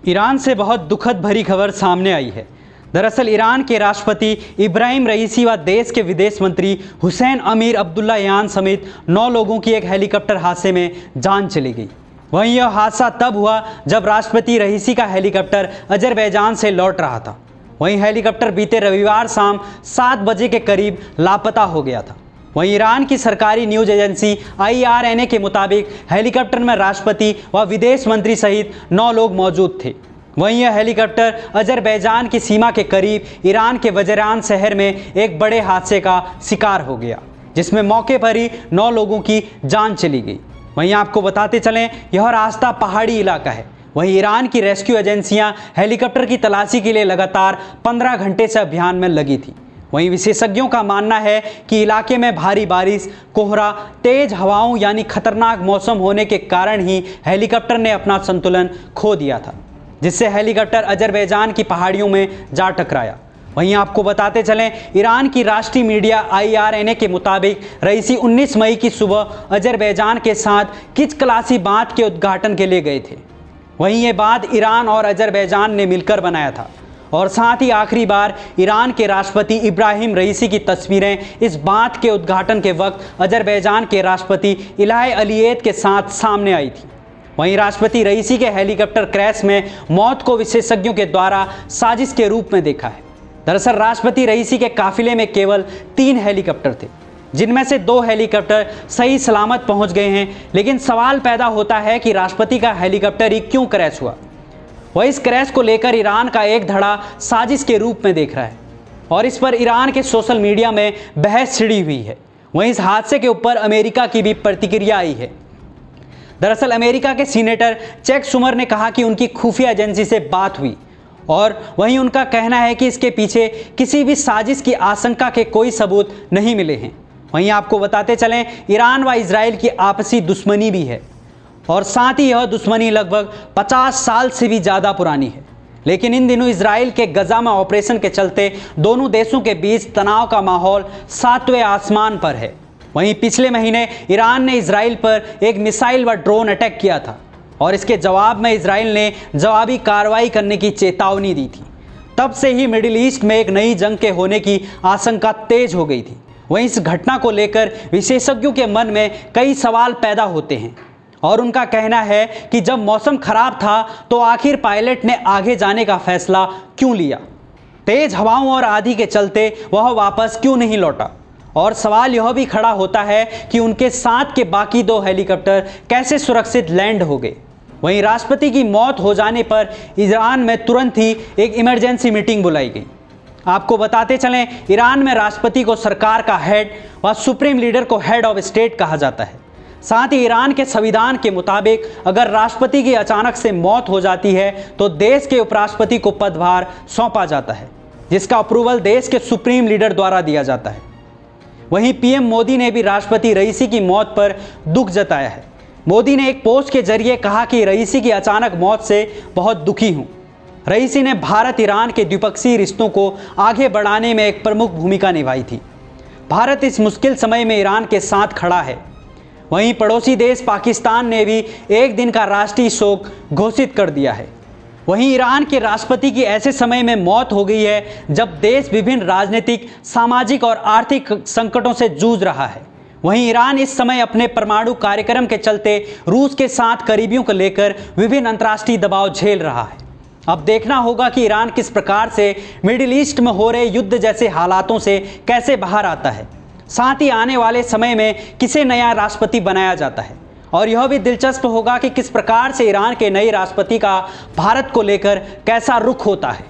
Iran से बहुत दुखद भरी खबर सामने आई है। दरअसल ईरान के राष्ट्रपति इब्राहिम रईसी व देश के विदेश मंत्री हुसैन अमीर अब्दुल्लाहियान समेत 9 लोगों की एक हेलीकॉप्टर हादसे में जान चली गई। वहीं यह हादसा तब हुआ जब राष्ट्रपति रईसी का हेलीकॉप्टर अजरबैजान से लौट रहा था। वहीं हेलीकॉप्टर बीते रविवार शाम 7 बजे के करीब लापता हो गया था। वहीं ईरान की सरकारी न्यूज एजेंसी IRNA के मुताबिक हेलीकॉप्टर में राष्ट्रपति व विदेश मंत्री सहित 9 लोग मौजूद थे। वहीं यह हेलीकॉप्टर अजरबैजान की सीमा के करीब ईरान के वजरान शहर में एक बड़े हादसे का शिकार हो गया, जिसमें मौके पर ही 9 लोगों की जान चली गई। वहीं आपको बताते चलें, यह रास्ता पहाड़ी इलाका है। वहीं ईरान की रेस्क्यू एजेंसियां हेलीकॉप्टर की तलाशी के लिए लगातार 15 घंटे से अभियान में लगी थी। वहीं विशेषज्ञों का मानना है कि इलाके में भारी बारिश, कोहरा, तेज हवाओं यानी खतरनाक मौसम होने के कारण ही हेलीकॉप्टर ने अपना संतुलन खो दिया था, जिससे हेलीकॉप्टर अजरबैजान की पहाड़ियों में जा टकराया। वहीं आपको बताते चलें, ईरान की राष्ट्रीय मीडिया IRNA के मुताबिक रईसी 19 मई की सुबह अजरबैजान के साथ किचकलासी बांध के उद्घाटन के लिए गए थे। वहीं ये बांध ईरान और अजरबैजान ने मिलकर बनाया था और साथ ही आखिरी बार ईरान के राष्ट्रपति इब्राहिम रईसी की तस्वीरें इस बांध के उद्घाटन के वक्त अजरबैजान के राष्ट्रपति इल्हाम अलीयेव के साथ सामने आई थी। वहीं राष्ट्रपति रईसी के हेलीकॉप्टर क्रैश में मौत को विशेषज्ञों के द्वारा साजिश के रूप में देखा है। दरअसल राष्ट्रपति रईसी के काफिले में केवल 3 हेलीकॉप्टर थे, जिनमें से 2 हेलीकॉप्टर सही सलामत पहुंच गए हैं। लेकिन सवाल पैदा होता है कि राष्ट्रपति का हेलीकॉप्टर ही क्यों क्रैश हुआ। वह इस क्रैश को लेकर ईरान का एक धड़ा साजिश के रूप में देख रहा है और इस पर ईरान के सोशल मीडिया में बहस छिड़ी हुई है। वहीं इस हादसे के ऊपर अमेरिका की भी प्रतिक्रिया आई है। दरअसल अमेरिका के सीनेटर चैक शुमर ने कहा कि उनकी खुफिया एजेंसी से बात हुई और वहीं उनका कहना है कि इसके पीछे किसी भी साजिश की आशंका के कोई सबूत नहीं मिले हैं। वहीं आपको बताते चलें, ईरान व इजराइल की आपसी दुश्मनी भी है और साथ ही यह दुश्मनी लगभग 50 साल से भी ज़्यादा पुरानी है। लेकिन इन दिनों इजराइल के गजा में ऑपरेशन के चलते दोनों देशों के बीच तनाव का माहौल 7वें आसमान पर है। वहीं पिछले महीने ईरान ने इजराइल पर एक मिसाइल व ड्रोन अटैक किया था और इसके जवाब में इजराइल ने जवाबी कार्रवाई करने की चेतावनी दी थी। तब से ही मिडिल ईस्ट में एक नई जंग के होने की आशंका तेज हो गई थी। वहीं इस घटना को लेकर विशेषज्ञों के मन में कई सवाल पैदा होते हैं और उनका कहना है कि जब मौसम खराब था तो आखिर पायलट ने आगे जाने का फैसला क्यों लिया। तेज हवाओं और आंधी के चलते वह वापस क्यों नहीं लौटा। और सवाल यह भी खड़ा होता है कि उनके साथ के बाकी 2 हेलीकॉप्टर कैसे सुरक्षित लैंड हो गए। वहीं राष्ट्रपति की मौत हो जाने पर ईरान में तुरंत ही एक इमरजेंसी मीटिंग बुलाई गई। आपको बताते चलें, ईरान में राष्ट्रपति को सरकार का हेड व सुप्रीम लीडर को हेड ऑफ स्टेट कहा जाता है। साथ ही ईरान के संविधान के मुताबिक अगर राष्ट्रपति की अचानक से मौत हो जाती है तो देश के उपराष्ट्रपति को पदभार सौंपा जाता है, जिसका अप्रूवल देश के सुप्रीम लीडर द्वारा दिया जाता है। वहीं PM मोदी ने भी राष्ट्रपति रईसी की मौत पर दुख जताया है। मोदी ने एक पोस्ट के जरिए कहा कि रईसी की अचानक मौत से बहुत दुखी हूं। रईसी ने भारत ईरान के द्विपक्षीय रिश्तों को आगे बढ़ाने में एक प्रमुख भूमिका निभाई थी। भारत इस मुश्किल समय में ईरान के साथ खड़ा है। वहीं पड़ोसी देश पाकिस्तान ने भी एक दिन का राष्ट्रीय शोक घोषित कर दिया है। वहीं ईरान के राष्ट्रपति की ऐसे समय में मौत हो गई है जब देश विभिन्न राजनीतिक, सामाजिक और आर्थिक संकटों से जूझ रहा है। वहीं ईरान इस समय अपने परमाणु कार्यक्रम के चलते रूस के साथ करीबियों को लेकर विभिन्न अंतर्राष्ट्रीय दबाव झेल रहा है। अब देखना होगा कि ईरान किस प्रकार से मिडिल ईस्ट में हो रहे युद्ध जैसे हालातों से कैसे बाहर आता है। साथ ही आने वाले समय में किसे नया राष्ट्रपति बनाया जाता है और यह भी दिलचस्प होगा कि किस प्रकार से ईरान के नए राष्ट्रपति का भारत को लेकर कैसा रुख होता है।